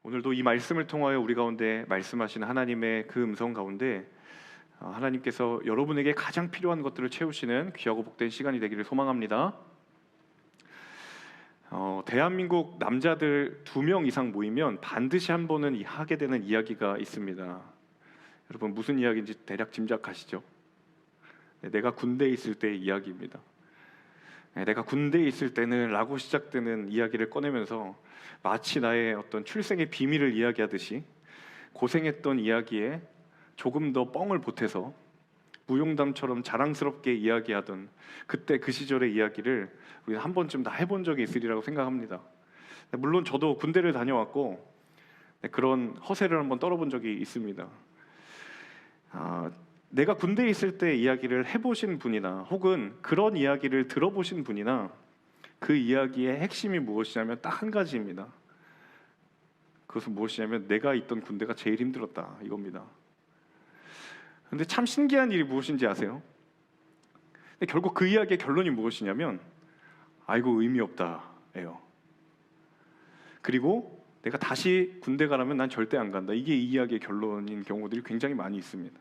오늘도 이 말씀을 통하여 우리 가운데 말씀하시는 하나님의 그 음성 가운데 하나님께서 여러분에게 가장 필요한 것들을 채우시는 귀하고 복된 시간이 되기를 소망합니다. 대한민국 남자들 2명 이상 모이면 반드시 한 번은 하게 되는 이야기가 있습니다. 여러분 무슨 이야기인지 대략 짐작하시죠? 내가 군대에 있을 때의 이야기입니다. 내가 군대에 있을 때는 라고 시작되는 이야기를 꺼내면서 마치 나의 어떤 출생의 비밀을 이야기하듯이 고생했던 이야기에 조금 더 뻥을 보태서 무용담처럼 자랑스럽게 이야기하던 그때 그 시절의 이야기를 우리가 한 번쯤 다 해본 적이 있으리라고 생각합니다. 물론 저도 군대를 다녀왔고 그런 허세를 한번 떨어본 적이 있습니다. 내가 군대에 있을 때 이야기를 해보신 분이나 혹은 그런 이야기를 들어보신 분이나 그 이야기의 핵심이 무엇이냐면 딱 한 가지입니다. 그것은 무엇이냐면 내가 있던 군대가 제일 힘들었다 이겁니다. 근데 참 신기한 일이 무엇인지 아세요? 근데 결국 그 이야기의 결론이 무엇이냐면 아이고 의미 없다예요. 그리고 내가 다시 군대 가라면 난 절대 안 간다. 이게 이 이야기의 결론인 경우들이 굉장히 많이 있습니다.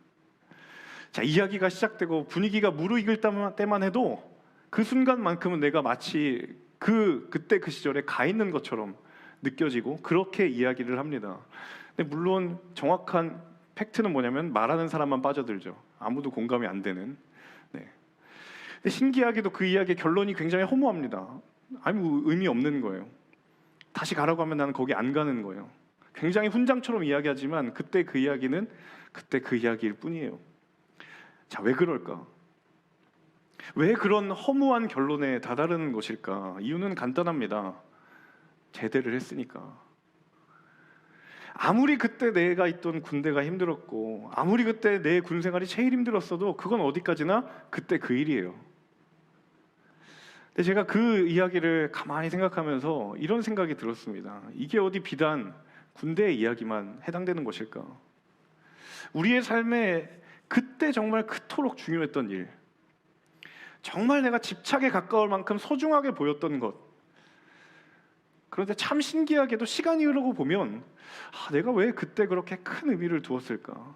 자, 이야기가 시작되고 분위기가 무르익을 때만 해도 그 순간만큼은 내가 마치 그때 그 시절에 가 있는 것처럼 느껴지고 그렇게 이야기를 합니다. 근데 물론 정확한 팩트는 뭐냐면 말하는 사람만 빠져들죠. 아무도 공감이 안 되는. 근데 신기하게도 그 이야기의 결론이 굉장히 허무합니다. 아무 의미 없는 거예요. 다시 가라고 하면 나는 거기 안 가는 거예요. 굉장히 훈장처럼 이야기하지만 그때 그 이야기는 그때 그 이야기일 뿐이에요. 자, 왜 그럴까? 왜 그런 허무한 결론에 다다르는 것일까? 이유는 간단합니다. 제대를 했으니까. 아무리 그때 내가 있던 군대가 힘들었고 아무리 그때 내 군생활이 제일 힘들었어도 그건 어디까지나 그때 그 일이에요. 근데 제가 그 이야기를 가만히 생각하면서 이런 생각이 들었습니다. 이게 어디 비단 군대의 이야기만 해당되는 것일까? 우리의 삶에 그때 정말 그토록 중요했던 일, 정말 내가 집착에 가까울 만큼 소중하게 보였던 것, 그런데 참 신기하게도 시간이 흐르고 보면 내가 왜 그때 그렇게 큰 의미를 두었을까?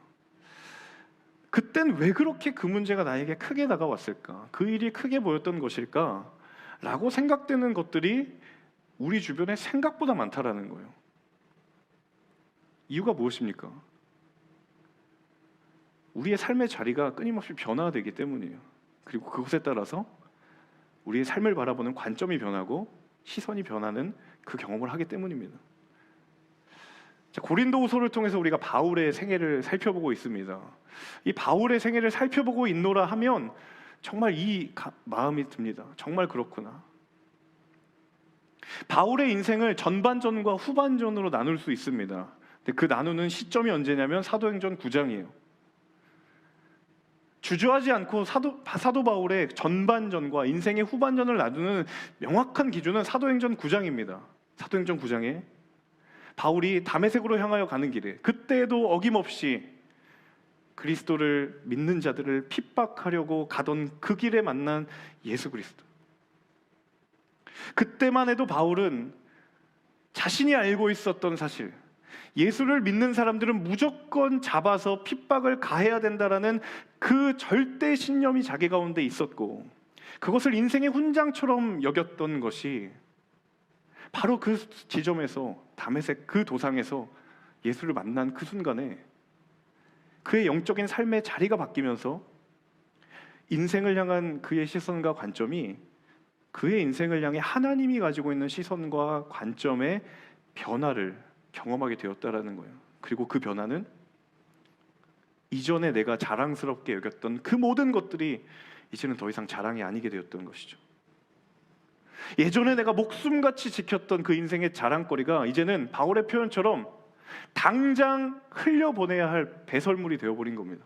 그땐 왜 그렇게 그 문제가 나에게 크게 다가왔을까? 그 일이 크게 보였던 것일까? 라고 생각되는 것들이 우리 주변에 생각보다 많다라는 거예요. 이유가 무엇입니까? 우리의 삶의 자리가 끊임없이 변화되기 때문이에요. 그리고 그것에 따라서 우리의 삶을 바라보는 관점이 변하고 시선이 변하는 그 경험을 하기 때문입니다. 자, 고린도후서를 통해서 우리가 바울의 생애를 살펴보고 있습니다. 이 바울의 생애를 살펴보고 있노라 하면 정말 마음이 듭니다. 정말 그렇구나. 바울의 인생을 전반전과 후반전으로 나눌 수 있습니다. 근데 그 나누는 시점이 언제냐면 사도행전 9장이에요. 주저하지 않고 사도 바울의 전반전과 인생의 후반전을 나누는 명확한 기준은 사도행전 9장입니다. 사도행전 9장에 바울이 다메섹으로 향하여 가는 길에 그때에도 어김없이 그리스도를 믿는 자들을 핍박하려고 가던 그 길에 만난 예수 그리스도. 그때만 해도 바울은 자신이 알고 있었던 사실, 예수를 믿는 사람들은 무조건 잡아서 핍박을 가해야 된다라는 그 절대 신념이 자기 가운데 있었고 그것을 인생의 훈장처럼 여겼던 것이 바로 그 지점에서 다메섹 그 도상에서 예수를 만난 그 순간에 그의 영적인 삶의 자리가 바뀌면서 인생을 향한 그의 시선과 관점이 그의 인생을 향해 하나님이 가지고 있는 시선과 관점의 변화를 경험하게 되었다라는 거예요. 그리고 그 변화는 이전에 내가 자랑스럽게 여겼던 그 모든 것들이 이제는 더 이상 자랑이 아니게 되었던 것이죠. 예전에 내가 목숨같이 지켰던 그 인생의 자랑거리가 이제는 바울의 표현처럼 당장 흘려보내야 할 배설물이 되어버린 겁니다.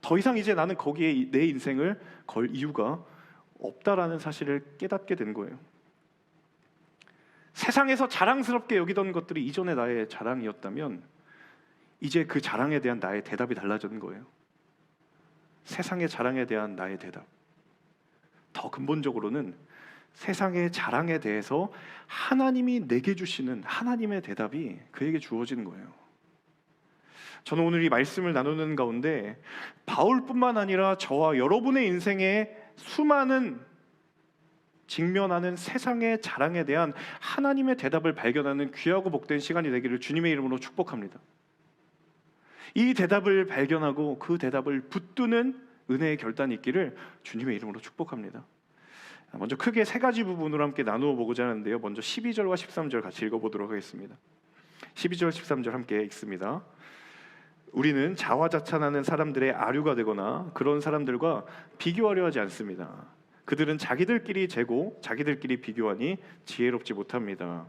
더 이상 이제 나는 거기에 내 인생을 걸 이유가 없다라는 사실을 깨닫게 된 거예요. 세상에서 자랑스럽게 여기던 것들이 이전에 나의 자랑이었다면 이제 그 자랑에 대한 나의 대답이 달라진 거예요. 세상의 자랑에 대한 나의 대답, 더 근본적으로는 세상의 자랑에 대해서 하나님이 내게 주시는 하나님의 대답이 그에게 주어지는 거예요. 저는 오늘 이 말씀을 나누는 가운데 바울뿐만 아니라 저와 여러분의 인생에 수많은 직면하는 세상의 자랑에 대한 하나님의 대답을 발견하는 귀하고 복된 시간이 되기를 주님의 이름으로 축복합니다. 이 대답을 발견하고 그 대답을 붙드는 은혜의 결단이 있기를 주님의 이름으로 축복합니다. 먼저 크게 세 가지 부분으로 함께 나누어 보고자 하는데요. 먼저 12절과 13절 같이 읽어보도록 하겠습니다. 12절 13절 함께 읽습니다. 우리는 자화자찬하는 사람들의 아류가 되거나 그런 사람들과 비교하려 하지 않습니다. 그들은 자기들끼리 재고 자기들끼리 비교하니 지혜롭지 못합니다.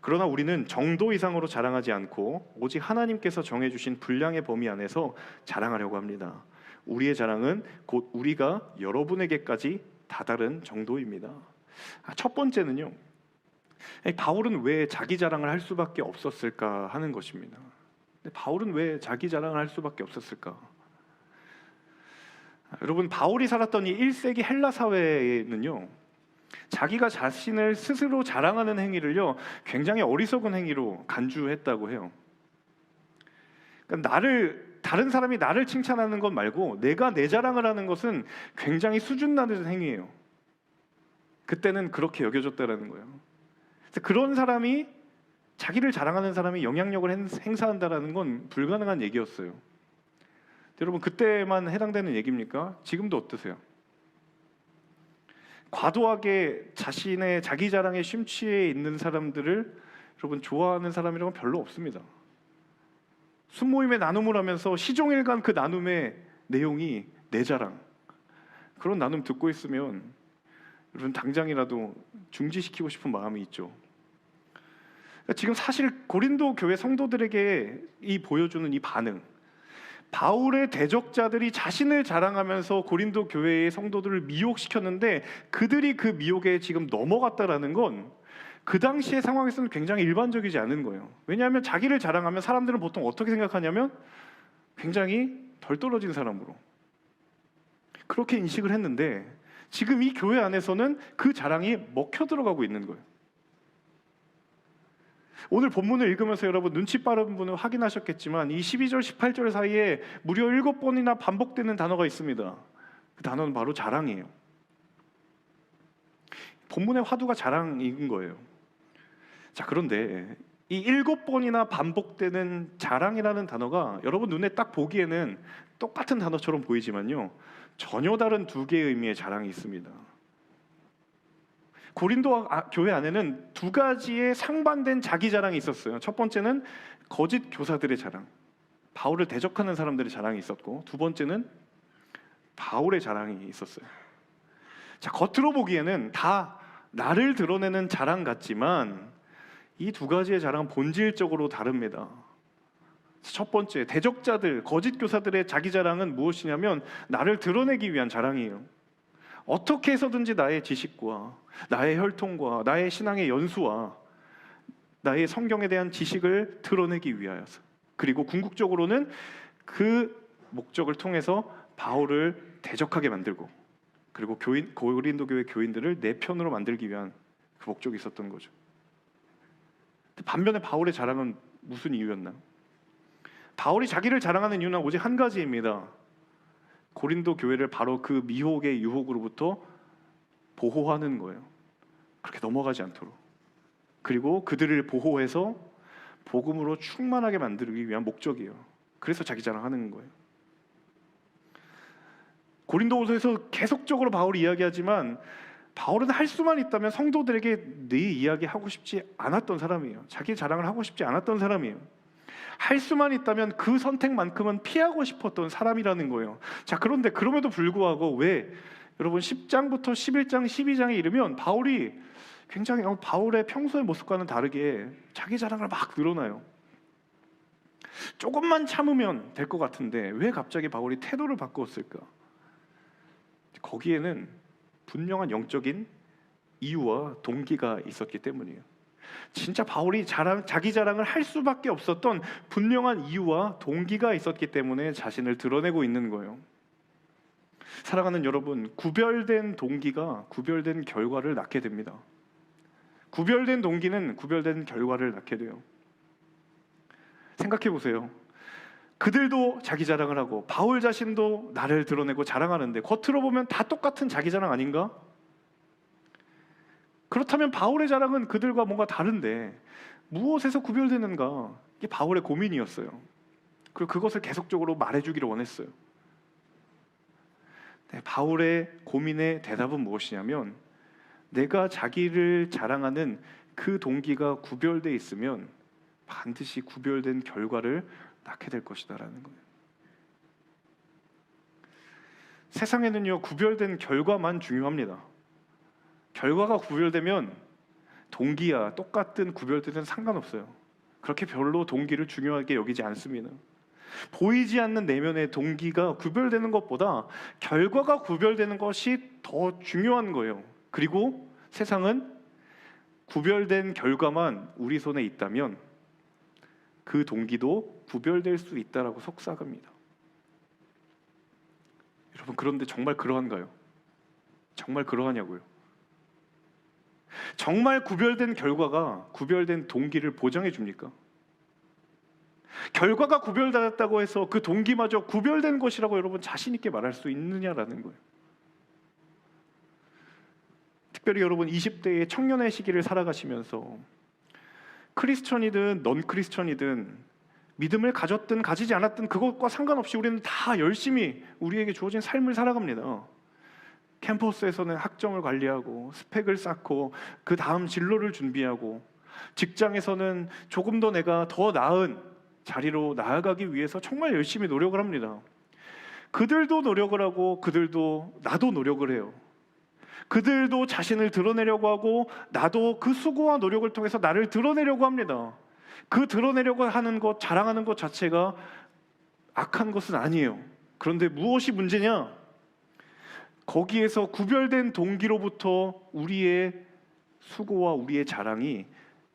그러나 우리는 정도 이상으로 자랑하지 않고 오직 하나님께서 정해주신 분량의 범위 안에서 자랑하려고 합니다. 우리의 자랑은 곧 우리가 여러분에게까지 다다른 정도입니다. 첫 번째는요, 바울은 왜 자기 자랑을 할 수밖에 없었을까 하는 것입니다. 바울은 왜 자기 자랑을 할 수밖에 없었을까? 여러분, 바울이 살았던 이 1세기 헬라 사회에는요, 자기가 자신을 스스로 자랑하는 행위를요 굉장히 어리석은 행위로 간주했다고 해요. 그러니까 다른 사람이 나를 칭찬하는 것 말고 내가 내 자랑을 하는 것은 굉장히 수준 낮은 행위예요. 그때는 그렇게 여겨졌다라는 거예요. 그래서 그런 사람이, 자기를 자랑하는 사람이 영향력을 행사한다라는 건 불가능한 얘기였어요. 여러분, 그때만 해당되는 얘기입니까? 지금도 어떠세요? 과도하게 자기 자랑에 심취해 있는 사람들을 여러분 좋아하는 사람이라고 별로 없습니다. 순모임의 나눔을 하면서 시종일관 그 나눔의 내용이 내 자랑, 그런 나눔 듣고 있으면 여러분 당장이라도 중지시키고 싶은 마음이 있죠. 지금 사실 고린도 교회 성도들에게 보여주는 이 반응, 바울의 대적자들이 자신을 자랑하면서 고린도 교회의 성도들을 미혹시켰는데 그들이 그 미혹에 지금 넘어갔다라는 건 그 당시의 상황에서는 굉장히 일반적이지 않은 거예요. 왜냐하면 자기를 자랑하면 사람들은 보통 어떻게 생각하냐면 굉장히 덜 떨어진 사람으로 그렇게 인식을 했는데, 지금 이 교회 안에서는 그 자랑이 먹혀 들어가고 있는 거예요. 오늘 본문을 읽으면서 여러분 눈치 빠른 분은 확인하셨겠지만 이 12절 18절 사이에 무려 7번이나 반복되는 단어가 있습니다. 그 단어는 바로 자랑이에요. 본문의 화두가 자랑인 거예요. 자, 그런데 이 7번이나 반복되는 자랑이라는 단어가 여러분 눈에 딱 보기에는 똑같은 단어처럼 보이지만요, 전혀 다른 두 개의 의미의 자랑이 있습니다. 고린도 교회 안에는 두 가지의 상반된 자기 자랑이 있었어요. 첫 번째는 거짓 교사들의 자랑, 바울을 대적하는 사람들의 자랑이 있었고, 두 번째는 바울의 자랑이 있었어요. 자, 겉으로 보기에는 다 나를 드러내는 자랑 같지만 이 두 가지의 자랑은 본질적으로 다릅니다. 첫 번째, 대적자들, 거짓 교사들의 자기 자랑은 무엇이냐면 나를 드러내기 위한 자랑이에요. 어떻게 해서든지 나의 지식과 나의 혈통과 나의 신앙의 연수와 나의 성경에 대한 지식을 드러내기 위하여서, 그리고 궁극적으로는 그 목적을 통해서 바울을 대적하게 만들고, 그리고 고린도 교회 교인들을 내 편으로 만들기 위한 그 목적이 있었던 거죠. 반면에 바울의 자랑은 무슨 이유였나요? 바울이 자기를 자랑하는 이유는 오직 한 가지입니다. 고린도 교회를 바로 그 미혹의 유혹으로부터 보호하는 거예요. 그렇게 넘어가지 않도록. 그리고 그들을 보호해서 복음으로 충만하게 만들기 위한 목적이에요. 그래서 자기 자랑하는 거예요. 고린도후서에서 계속적으로 바울이 이야기하지만 바울은 할 수만 있다면 성도들에게 내 이야기 하고 싶지 않았던 사람이에요. 자기 자랑을 하고 싶지 않았던 사람이에요. 할 수만 있다면 그 선택만큼은 피하고 싶었던 사람이라는 거예요. 자, 그런데 그럼에도 불구하고 왜 여러분 10장부터 11장, 12장에 이르면 바울이 굉장히 바울의 평소의 모습과는 다르게 자기 자랑을 막 늘어나요. 조금만 참으면 될 것 같은데 왜 갑자기 바울이 태도를 바꾸었을까? 거기에는 분명한 영적인 이유와 동기가 있었기 때문이에요. 진짜 바울이 자기 자랑을 할 수밖에 없었던 분명한 이유와 동기가 있었기 때문에 자신을 드러내고 있는 거예요. 사랑하는 여러분, 구별된 동기가 구별된 결과를 낳게 됩니다. 구별된 동기는 구별된 결과를 낳게 돼요. 생각해 보세요. 그들도 자기 자랑을 하고 바울 자신도 나를 드러내고 자랑하는데 겉으로 보면 다 똑같은 자기 자랑 아닌가? 그렇다면 바울의 자랑은 그들과 뭔가 다른데 무엇에서 구별되는가? 이게 바울의 고민이었어요. 그리고 그것을 계속적으로 말해주기를 원했어요. 네, 바울의 고민의 대답은 무엇이냐면 내가 자기를 자랑하는 그 동기가 구별되어 있으면 반드시 구별된 결과를 낳게 될 것이다라는 거예요. 세상에는요, 구별된 결과만 중요합니다. 결과가 구별되면 동기야 똑같은 구별되든 상관없어요. 그렇게 별로 동기를 중요하게 여기지 않습니다. 보이지 않는 내면의 동기가 구별되는 것보다 결과가 구별되는 것이 더 중요한 거예요. 그리고 세상은 구별된 결과만 우리 손에 있다면 그 동기도 구별될 수 있다라고 속삭입니다. 여러분, 그런데 정말 그러한가요? 정말 그러하냐고요? 정말 구별된 결과가 구별된 동기를 보장해 줍니까? 결과가 구별되었다고 해서 그 동기마저 구별된 것이라고 여러분 자신 있게 말할 수 있느냐라는 거예요. 특별히 여러분 20대의 청년의 시기를 살아가시면서 크리스천이든 넌 크리스천이든 믿음을 가졌든 가지지 않았든 그것과 상관없이 우리는 다 열심히 우리에게 주어진 삶을 살아갑니다. 캠퍼스에서는 학점을 관리하고 스펙을 쌓고 그 다음 진로를 준비하고 직장에서는 조금 더 내가 더 나은 자리로 나아가기 위해서 정말 열심히 노력을 합니다. 그들도 노력을 하고 그들도 나도 노력을 해요. 그들도 자신을 드러내려고 하고 나도 그 수고와 노력을 통해서 나를 드러내려고 합니다. 그 드러내려고 하는 것, 자랑하는 것 자체가 악한 것은 아니에요. 그런데 무엇이 문제냐? 거기에서 구별된 동기로부터 우리의 수고와 우리의 자랑이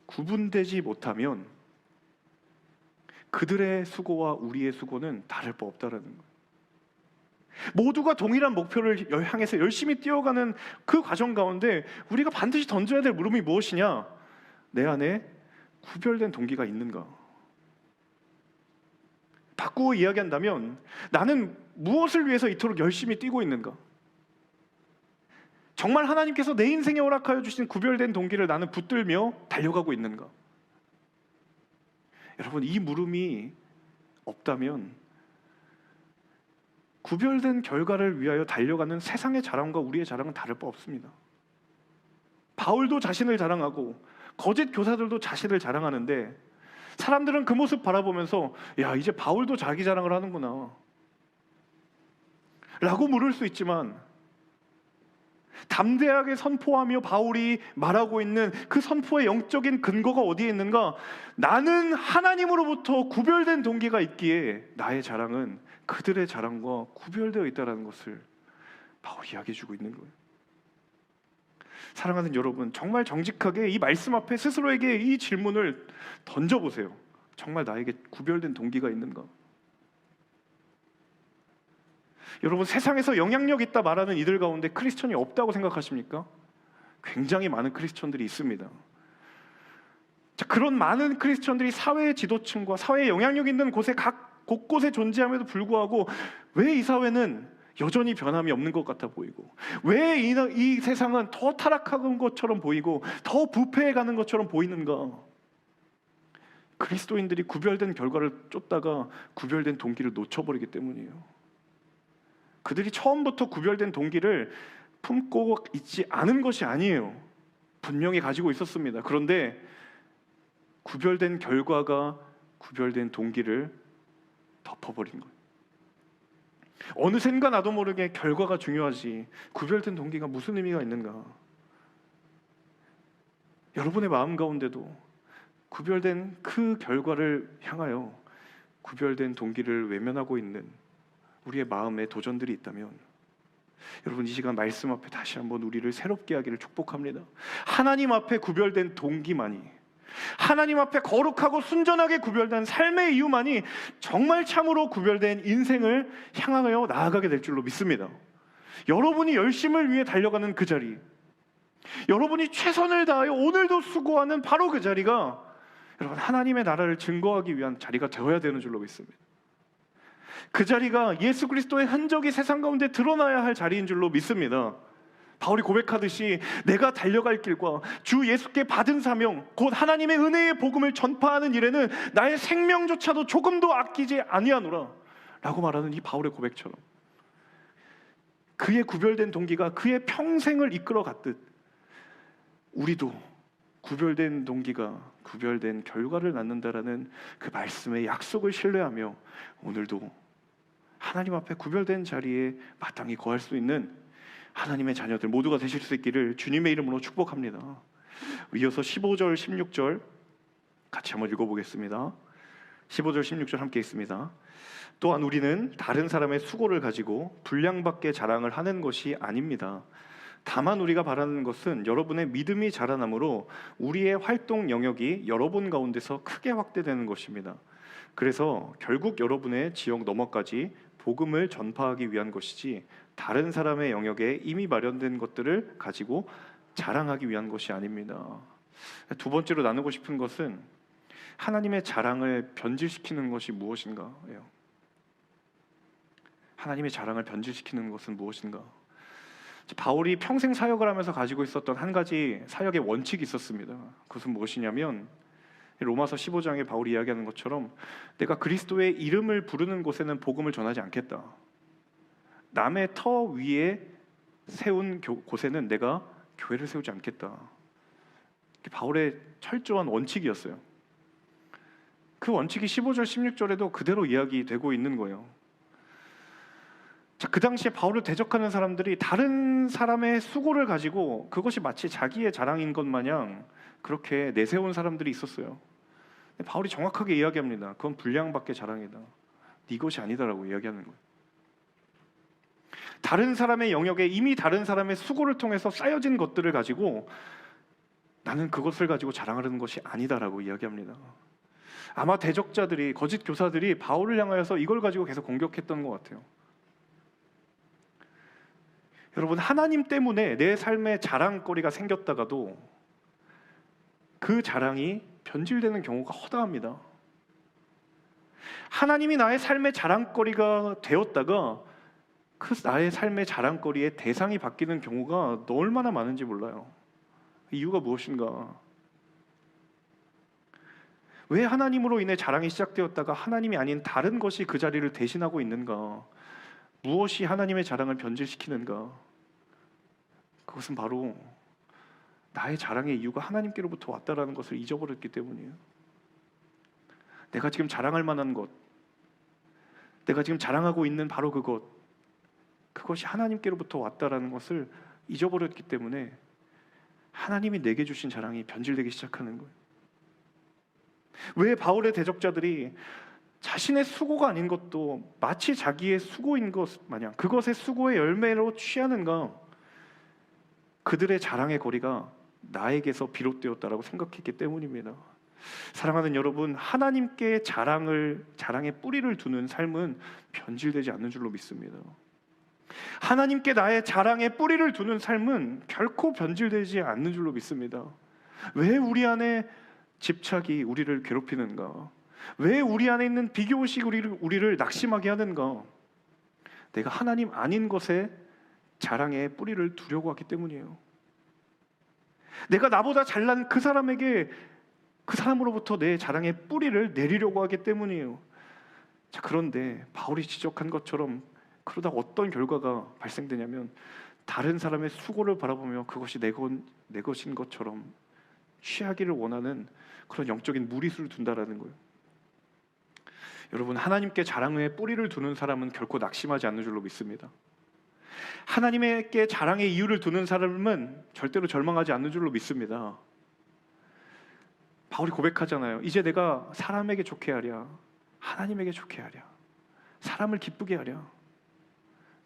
구분되지 못하면 그들의 수고와 우리의 수고는 다를 바 없다는 거예요. 모두가 동일한 목표를 향해서 열심히 뛰어가는 그 과정 가운데 우리가 반드시 던져야 될 물음이 무엇이냐? 내 안에 구별된 동기가 있는가? 바꾸어 이야기한다면 나는 무엇을 위해서 이토록 열심히 뛰고 있는가? 정말 하나님께서 내 인생에 허락하여 주신 구별된 동기를 나는 붙들며 달려가고 있는가? 여러분, 이 물음이 없다면 구별된 결과를 위하여 달려가는 세상의 자랑과 우리의 자랑은 다를 바 없습니다. 바울도 자신을 자랑하고 거짓 교사들도 자신을 자랑하는데 사람들은 그 모습 바라보면서 야, 이제 바울도 자기 자랑을 하는구나 라고 물을 수 있지만 담대하게 선포하며 바울이 말하고 있는 그 선포의 영적인 근거가 어디에 있는가? 나는 하나님으로부터 구별된 동기가 있기에 나의 자랑은 그들의 자랑과 구별되어 있다는 것을 바울이 이야기해주고 있는 거예요. 사랑하는 여러분, 정말 정직하게 이 말씀 앞에 스스로에게 이 질문을 던져보세요. 정말 나에게 구별된 동기가 있는가? 여러분, 세상에서 영향력 있다 말하는 이들 가운데 크리스천이 없다고 생각하십니까? 굉장히 많은 크리스천들이 있습니다. 자, 그런 많은 크리스천들이 사회의 지도층과 사회에 영향력 있는 곳에 곳곳에 존재함에도 불구하고 왜 이 사회는 여전히 변함이 없는 것 같아 보이고 왜 이 세상은 더 타락한 것처럼 보이고 더 부패해가는 것처럼 보이는가? 그리스도인들이 구별된 결과를 쫓다가 구별된 동기를 놓쳐버리기 때문이에요. 그들이 처음부터 구별된 동기를 품고 있지 않은 것이 아니에요. 분명히 가지고 있었습니다. 그런데 구별된 결과가 구별된 동기를 덮어버린 거예요. 어느샌가 나도 모르게 결과가 중요하지 구별된 동기가 무슨 의미가 있는가? 여러분의 마음 가운데도 구별된 그 결과를 향하여 구별된 동기를 외면하고 있는 우리의 마음에 도전들이 있다면 여러분, 이 시간 말씀 앞에 다시 한번 우리를 새롭게 하기를 축복합니다. 하나님 앞에 구별된 동기만이, 하나님 앞에 거룩하고 순전하게 구별된 삶의 이유만이 정말 참으로 구별된 인생을 향하여 나아가게 될 줄로 믿습니다. 여러분이 열심을 위해 달려가는 그 자리, 여러분이 최선을 다하여 오늘도 수고하는 바로 그 자리가 여러분 하나님의 나라를 증거하기 위한 자리가 되어야 되는 줄로 믿습니다. 그 자리가 예수 그리스도의 흔적이 세상 가운데 드러나야 할 자리인 줄로 믿습니다. 바울이 고백하듯이 내가 달려갈 길과 주 예수께 받은 사명, 곧 하나님의 은혜의 복음을 전파하는 일에는 나의 생명조차도 조금도 아끼지 아니하노라 라고 말하는 이 바울의 고백처럼 그의 구별된 동기가 그의 평생을 이끌어 갔듯 우리도 구별된 동기가 구별된 결과를 낳는다라는 그 말씀의 약속을 신뢰하며 오늘도 하나님 앞에 구별된 자리에 마땅히 거할 수 있는 하나님의 자녀들 모두가 되실 수 있기를 주님의 이름으로 축복합니다. 이어서 15절 16절 같이 한번 읽어보겠습니다. 15절 16절 함께 있습니다. 또한 우리는 다른 사람의 수고를 가지고 분량밖에 자랑을 하는 것이 아닙니다. 다만 우리가 바라는 것은 여러분의 믿음이 자라남으로 우리의 활동 영역이 여러분 가운데서 크게 확대되는 것입니다. 그래서 결국 여러분의 지역 너머까지 복음을 전파하기 위한 것이지 다른 사람의 영역에 이미 마련된 것들을 가지고 자랑하기 위한 것이 아닙니다. 두 번째로 나누고 싶은 것은 하나님의 자랑을 변질시키는 것이 무엇인가예요. 하나님의 자랑을 변질시키는 것은 무엇인가? 바울이 평생 사역을 하면서 가지고 있었던 한 가지 사역의 원칙이 있었습니다. 그것은 무엇이냐면 로마서 15장에 바울이 이야기하는 것처럼 내가 그리스도의 이름을 부르는 곳에는 복음을 전하지 않겠다. 남의 터 위에 세운 곳에는 내가 교회를 세우지 않겠다. 바울의 철저한 원칙이었어요. 그 원칙이 15절 16절에도 그대로 이야기되고 있는 거예요. 자, 그 당시에 바울을 대적하는 사람들이 다른 사람의 수고를 가지고 그것이 마치 자기의 자랑인 것 마냥 그렇게 내세운 사람들이 있었어요. 바울이 정확하게 이야기합니다. 그건 분량밖에 자랑이다. 네 것이 아니다라고 이야기하는 거예요. 다른 사람의 영역에 이미 다른 사람의 수고를 통해서 쌓여진 것들을 가지고 나는 그것을 가지고 자랑하는 것이 아니다라고 이야기합니다. 아마 대적자들이 거짓 교사들이 바울을 향하여서 이걸 가지고 계속 공격했던 것 같아요. 여러분 하나님 때문에 내 삶에 자랑거리가 생겼다가도 그 자랑이 변질되는 경우가 허다합니다. 하나님이 나의 삶의 자랑거리가 되었다가 그 나의 삶의 자랑거리의 대상이 바뀌는 경우가 얼마나 많은지 몰라요. 이유가 무엇인가? 왜 하나님으로 인해 자랑이 시작되었다가 하나님이 아닌 다른 것이 그 자리를 대신하고 있는가? 무엇이 하나님의 자랑을 변질시키는가? 그것은 바로 나의 자랑의 이유가 하나님께로부터 왔다라는 것을 잊어버렸기 때문이에요. 내가 지금 자랑할 만한 것, 내가 지금 자랑하고 있는 바로 그것이 하나님께로부터 왔다라는 것을 잊어버렸기 때문에 하나님이 내게 주신 자랑이 변질되기 시작하는 거예요. 왜 바울의 대적자들이 자신의 수고가 아닌 것도 마치 자기의 수고인 것 마냥 그것의 수고의 열매로 취하는가? 그들의 자랑의 거리가 나에게서 비롯되었다라고 생각했기 때문입니다. 사랑하는 여러분, 하나님께 자랑의 뿌리를 두는 삶은 변질되지 않는 줄로 믿습니다. 하나님께 나의 자랑의 뿌리를 두는 삶은 결코 변질되지 않는 줄로 믿습니다. 왜 우리 안에 집착이 우리를 괴롭히는가? 왜 우리 안에 있는 비교의식이 우리를 낙심하게 하는가? 내가 하나님 아닌 것에 자랑의 뿌리를 두려고 하기 때문이에요. 내가 나보다 잘난 그 사람에게 그 사람으로부터 내 자랑의 뿌리를 내리려고 하기 때문이에요. 자, 그런데 바울이 지적한 것처럼 그러다 어떤 결과가 발생되냐면 다른 사람의 수고를 바라보며 그것이 내 것인 것처럼 취하기를 원하는 그런 영적인 무리수를 둔다라는 거예요. 여러분, 하나님께 자랑의 뿌리를 두는 사람은 결코 낙심하지 않는 줄로 믿습니다. 하나님께 자랑의 이유를 두는 사람은 절대로 절망하지 않는 줄로 믿습니다. 바울이 고백하잖아요. 이제 내가 사람에게 좋게 하랴, 하나님에게 좋게 하랴, 사람을 기쁘게 하랴.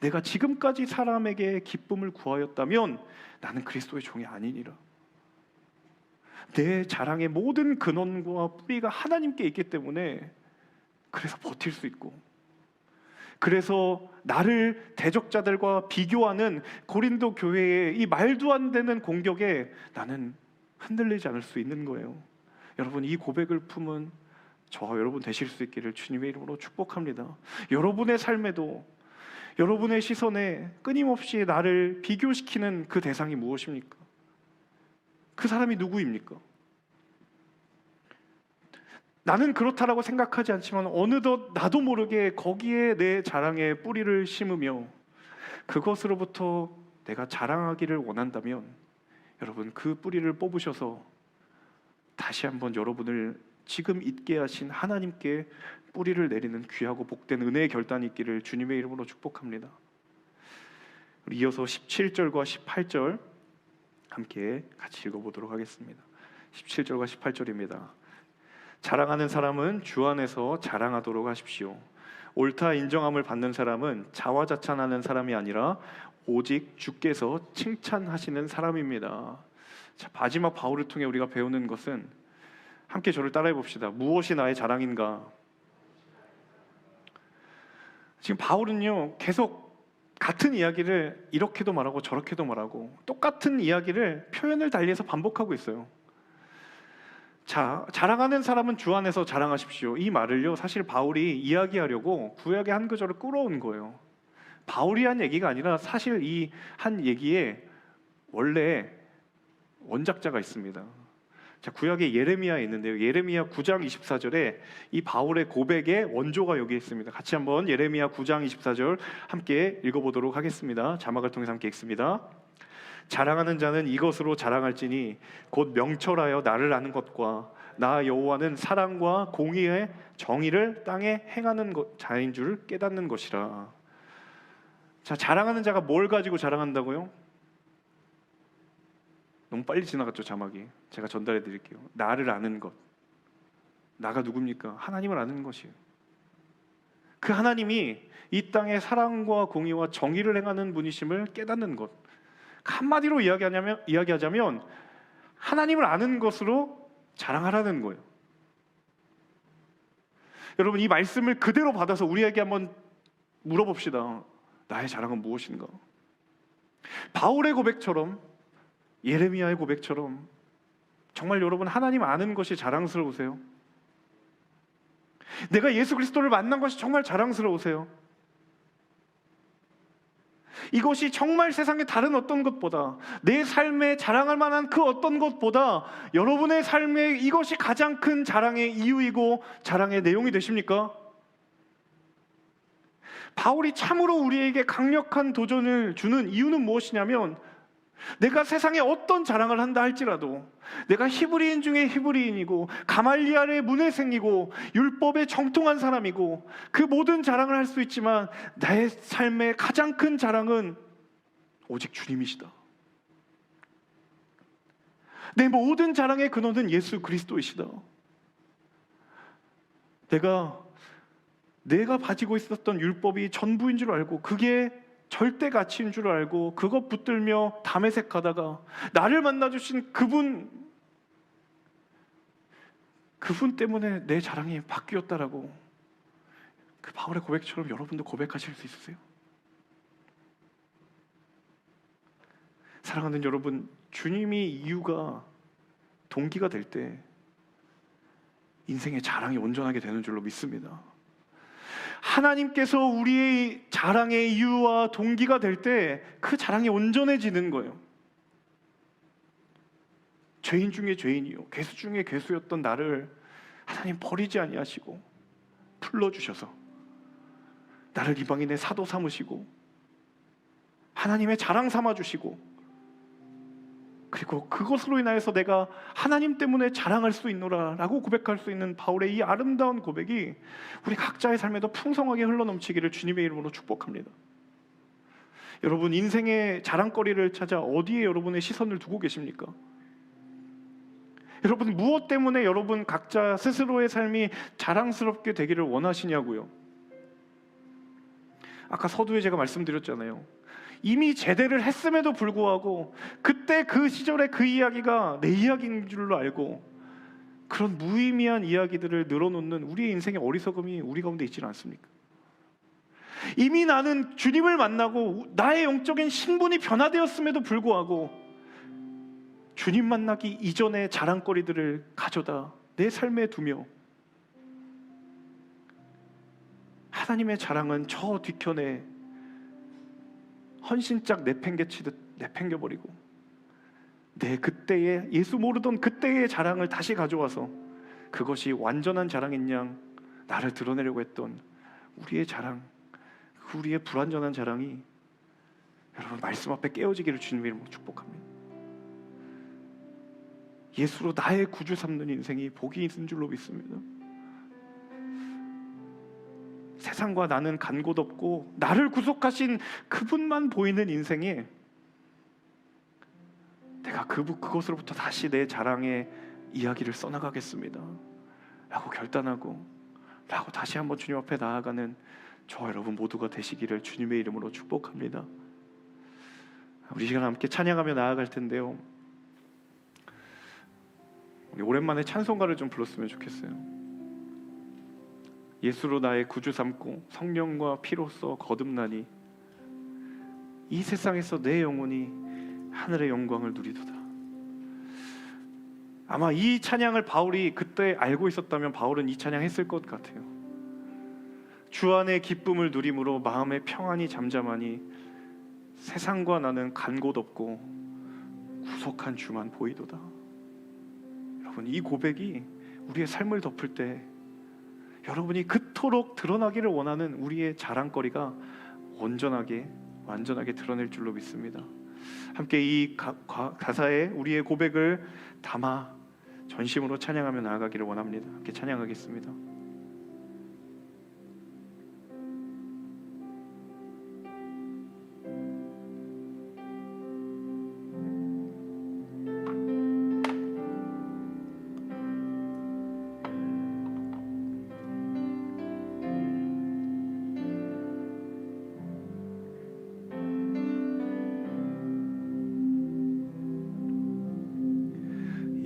내가 지금까지 사람에게 기쁨을 구하였다면 나는 그리스도의 종이 아니니라. 내 자랑의 모든 근원과 뿌리가 하나님께 있기 때문에 그래서 버틸 수 있고 그래서 나를 대적자들과 비교하는 고린도 교회의 이 말도 안 되는 공격에 나는 흔들리지 않을 수 있는 거예요. 여러분, 이 고백을 품은 저와 여러분 되실 수 있기를 주님의 이름으로 축복합니다. 여러분의 삶에도 여러분의 시선에 끊임없이 나를 비교시키는 그 대상이 무엇입니까? 그 사람이 누구입니까? 나는 그렇다라고 생각하지 않지만 어느덧 나도 모르게 거기에 내 자랑의 뿌리를 심으며 그것으로부터 내가 자랑하기를 원한다면 여러분, 그 뿌리를 뽑으셔서 다시 한번 여러분을 지금 있게 하신 하나님께 뿌리를 내리는 귀하고 복된 은혜의 결단이 있기를 주님의 이름으로 축복합니다. 이어서 17절과 18절 함께 같이 읽어보도록 하겠습니다. 17절과 18절입니다. 자랑하는 사람은 주 안에서 자랑하도록 하십시오. 옳다 인정함을 받는 사람은 자화자찬하는 사람이 아니라 오직 주께서 칭찬하시는 사람입니다. 자, 마지막 바울을 통해 우리가 배우는 것은, 함께 저를 따라해 봅시다. 무엇이 나의 자랑인가? 지금 바울은요, 계속 같은 이야기를 이렇게도 말하고 저렇게도 말하고 똑같은 이야기를 표현을 달리해서 반복하고 있어요. 자, 자랑하는 사람은 주 안에서 자랑하십시오. 이 말을요, 사실 바울이 이야기하려고 구약의 한 구절을 끌어온 거예요. 바울이 한 얘기가 아니라 사실 이 한 얘기에 원래 원작자가 있습니다. 자, 구약의 예레미야에 있는데요. 예레미야 9장 24절에 이 바울의 고백의 원조가 여기 있습니다. 같이 한번 예레미야 9장 24절 함께 읽어보도록 하겠습니다. 자막을 통해서 함께 읽습니다. 자랑하는 자는 이것으로 자랑할지니 곧 명철하여 나를 아는 것과 나 여호와는 사랑과 공의의 정의를 땅에 행하는 자인 줄 깨닫는 것이라. 자, 자랑하는 자가 뭘 가지고 자랑한다고요? 너무 빨리 지나갔죠, 자막이. 제가 전달해 드릴게요. 나를 아는 것. 나가 누굽니까? 하나님을 아는 것이에요. 그 하나님이 이 땅에 사랑과 공의와 정의를 행하는 분이심을 깨닫는 것. 한마디로 이야기하자면 하나님을 아는 것으로 자랑하라는 거예요. 여러분, 이 말씀을 그대로 받아서 우리에게 한번 물어봅시다. 나의 자랑은 무엇인가? 바울의 고백처럼, 예레미야의 고백처럼 정말 여러분 하나님 아는 것이 자랑스러우세요? 내가 예수 그리스도를 만난 것이 정말 자랑스러우세요? 이것이 정말 세상의 다른 어떤 것보다, 내 삶에 자랑할 만한 그 어떤 것보다 여러분의 삶에 이것이 가장 큰 자랑의 이유이고 자랑의 내용이 되십니까? 바울이 참으로 우리에게 강력한 도전을 주는 이유는 무엇이냐면, 내가 세상에 어떤 자랑을 한다 할지라도 내가 히브리인 중에 히브리인이고 가말리엘의 문회생이고 율법에 정통한 사람이고 그 모든 자랑을 할 수 있지만 나의 삶의 가장 큰 자랑은 오직 주님이시다. 내 모든 자랑의 근원은 예수 그리스도이시다. 내가 가지고 있었던 율법이 전부인 줄 알고 그게 절대 가치인 줄 알고 그것 붙들며 담에색하다가 나를 만나주신 그분 때문에 내 자랑이 바뀌었다라고, 그 바울의 고백처럼 여러분도 고백하실 수 있으세요? 사랑하는 여러분, 주님이 이유가 동기가 될 때 인생의 자랑이 온전하게 되는 줄로 믿습니다. 하나님께서 우리의 자랑의 이유와 동기가 될 때 그 자랑이 온전해지는 거예요. 죄인 중에 죄인이요 괴수 중에 괴수였던 나를 하나님 버리지 아니하시고 불러주셔서 나를 이방인의 사도 삼으시고 하나님의 자랑 삼아주시고, 그리고 그것으로 인하여서 내가 하나님 때문에 자랑할 수 있노라 라고 고백할 수 있는 바울의 이 아름다운 고백이 우리 각자의 삶에도 풍성하게 흘러넘치기를 주님의 이름으로 축복합니다. 여러분, 인생의 자랑거리를 찾아 어디에 여러분의 시선을 두고 계십니까? 여러분, 무엇 때문에 여러분 각자 스스로의 삶이 자랑스럽게 되기를 원하시냐고요? 아까 서두에 제가 말씀드렸잖아요. 이미 제대를 했음에도 불구하고 그때 그 시절에 그 이야기가 내 이야기인 줄로 알고 그런 무의미한 이야기들을 늘어놓는 우리의 인생의 어리석음이 우리 가운데 있지는 않습니까? 이미 나는 주님을 만나고 나의 영적인 신분이 변화되었음에도 불구하고 주님 만나기 이전의 자랑거리들을 가져다 내 삶에 두며 하나님의 자랑은 저 뒤편에 헌신짝 내팽개치듯 내팽겨버리고 내 그때의 예수 모르던 그때의 자랑을 다시 가져와서 그것이 완전한 자랑인 양 나를 드러내려고 했던 우리의 자랑, 우리의 불완전한 자랑이 여러분 말씀 앞에 깨어지기를 주님의 이름으로 축복합니다. 예수로 나의 구주 삼는 인생이 복이 있는 줄로 믿습니다. 세상과 나는 간 곳 없고 나를 구속하신 그분만 보이는 인생에 내가 그것으로부터 다시 내 자랑의 이야기를 써나가겠습니다 라고 결단하고 라고 다시 한번 주님 앞에 나아가는 저 여러분 모두가 되시기를 주님의 이름으로 축복합니다. 우리 시간 함께 찬양하며 나아갈 텐데요, 우리 오랜만에 찬송가를 좀 불렀으면 좋겠어요. 예수로 나의 구주 삼고 성령과 피로써 거듭나니 이 세상에서 내 영혼이 하늘의 영광을 누리도다. 아마 이 찬양을 바울이 그때 알고 있었다면 바울은 이 찬양 했을 것 같아요. 주 안의 기쁨을 누림으로 마음의 평안이 잠잠하니 세상과 나는 간 곳 없고 구속한 주만 보이도다. 여러분, 이 고백이 우리의 삶을 덮을 때 여러분이 그토록 드러나기를 원하는 우리의 자랑거리가 완전하게 드러낼 줄로 믿습니다. 함께 이 가사에 우리의 고백을 담아 전심으로 찬양하며 나아가기를 원합니다. 함께 찬양하겠습니다.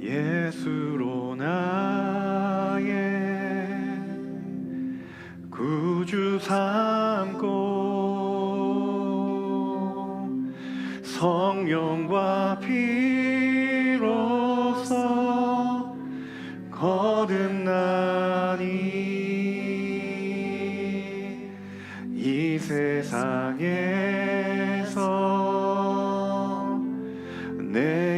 예수로 나의 구주 삼고 성령과 피로써 거듭나니 이 세상에서 내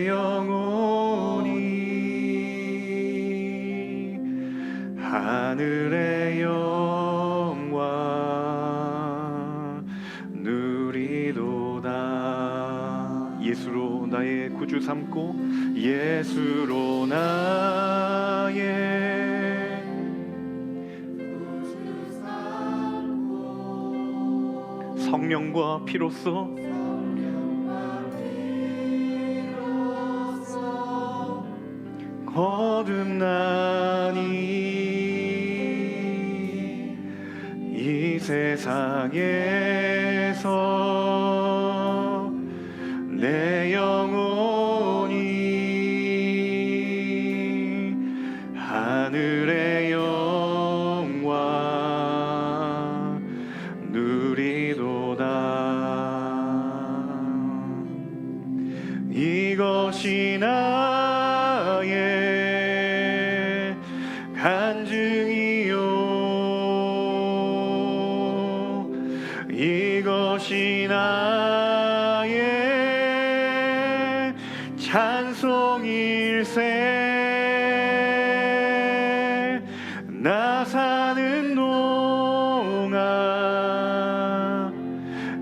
하늘의 영광 누리도다. 예수로 나의 구주 삼고 예수로 나의 구주 삼고 성령과 피로써 거듭나니 이 세상에서 내 영혼이 하늘의 영광 누리도다. 이것이 나의 간증이요 이것이 나의 찬송일세. 나 사는 동안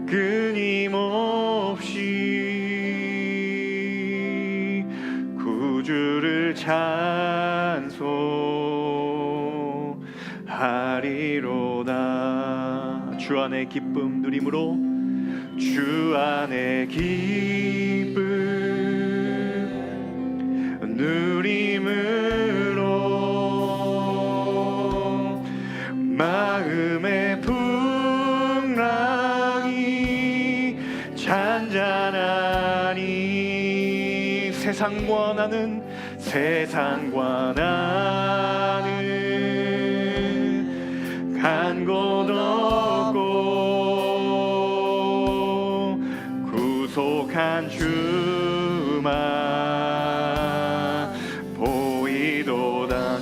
끊임없이 구주를 찬송하리로다. 주 안의 기쁨 누림으로 주 안의 기쁨 누림으로 마음의 풍랑이 잔잔하니 세상과 나는 간 곳 없고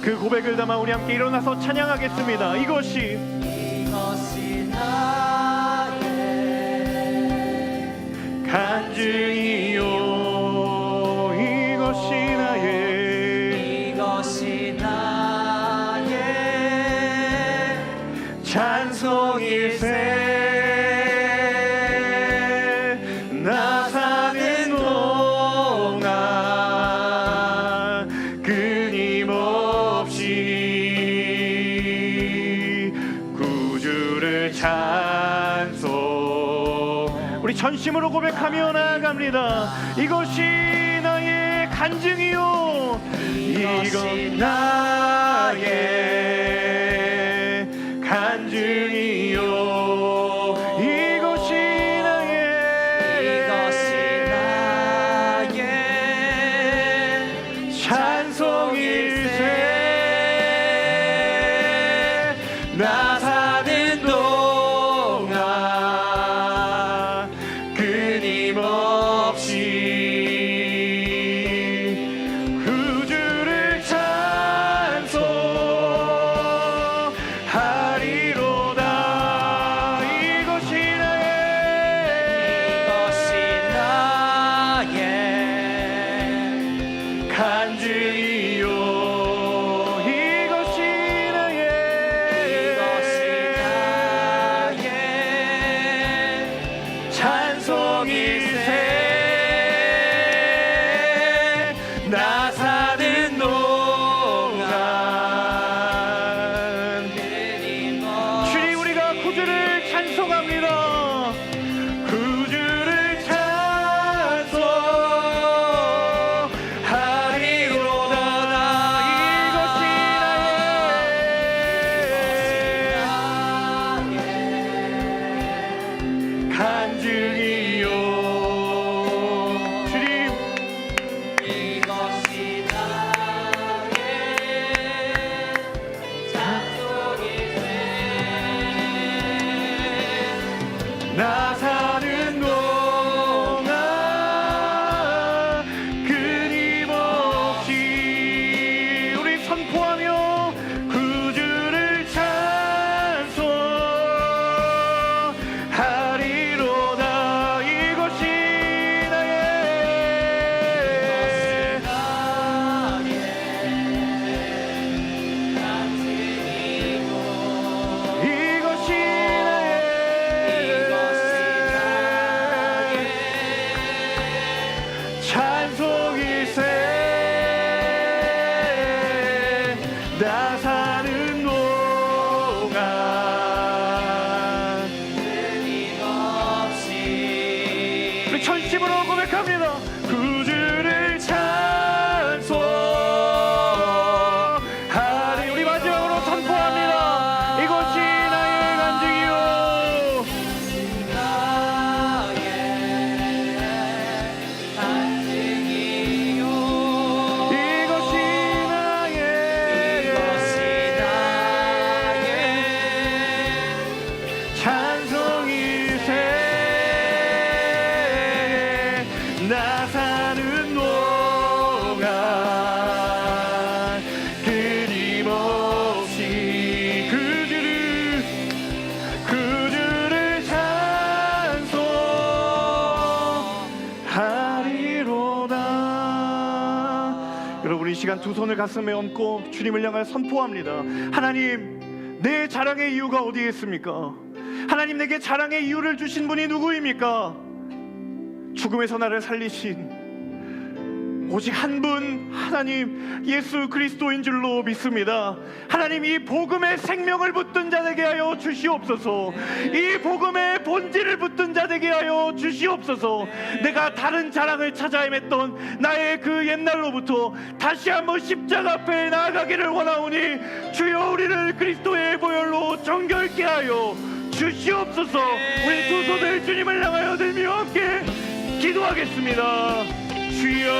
그 고백을 담아 우리 함께 일어나서 찬양하겠습니다. 이것이 나의 간증이요, 이것이 나의 찬송일세. 나 사는 동안 끊임없이 구주를 찬송. 우리 전심으로 고백하며 나아갑니다. 이것이 나의 간증이요, 이건 나의 간증이요, 이것이 나의 찬송일세. 나 사는 동안 끊임없이 구주를 찬송하리로다. 이것이 나의 간증이요, 이것이 나의 찬송일세. 나 사는 동안 주님, 우리가 구주를 찬송합니다. 구주를 찬송하리로다. 이것이 나의 간증이요, 주님. 이것이 나의 찬송일세. 나 사는 동안 끊임없이 우리 선포하며 구주를 찬송하리로다. 이것이 나의 이것이 찬송일세. 나 사는 동안 우리 전심으로 고백합니다. 구주를 찬송하리. 우리 마지막으로 선포합니다. 이것이 나의 간증이요, 이것이 나의 찬송일세. 나 사는 동안 끊임없이 구주를 찬송하리로다. 여러분, 이 시간 두 손을 가슴에 얹고 주님을 향하여 선포합니다. 하나님, 내 자랑의 이유가 어디에 있습니까? 하나님, 내게 자랑의 이유를 주신 분이 누구입니까? 죽음에서 나를 살리신 오직 한 분, 하나님 예수 그리스도인 줄로 믿습니다. 하나님, 이 복음의 생명을 붙든 자 되게 하여 주시옵소서. 이 복음의 본질을 붙든 자 되게 하여 주시옵소서. 내가 다른 자랑을 찾아 헤맸던 나의 그 옛날로부터 다시 한번 십자가 앞에 나아가기를 원하오니 주여, 우리를 그리스도의 보혈로 정결케 하여 주시옵소서. 우리 두 손을 주님을 향하여 들며 함께 기도하겠습니다. 주여,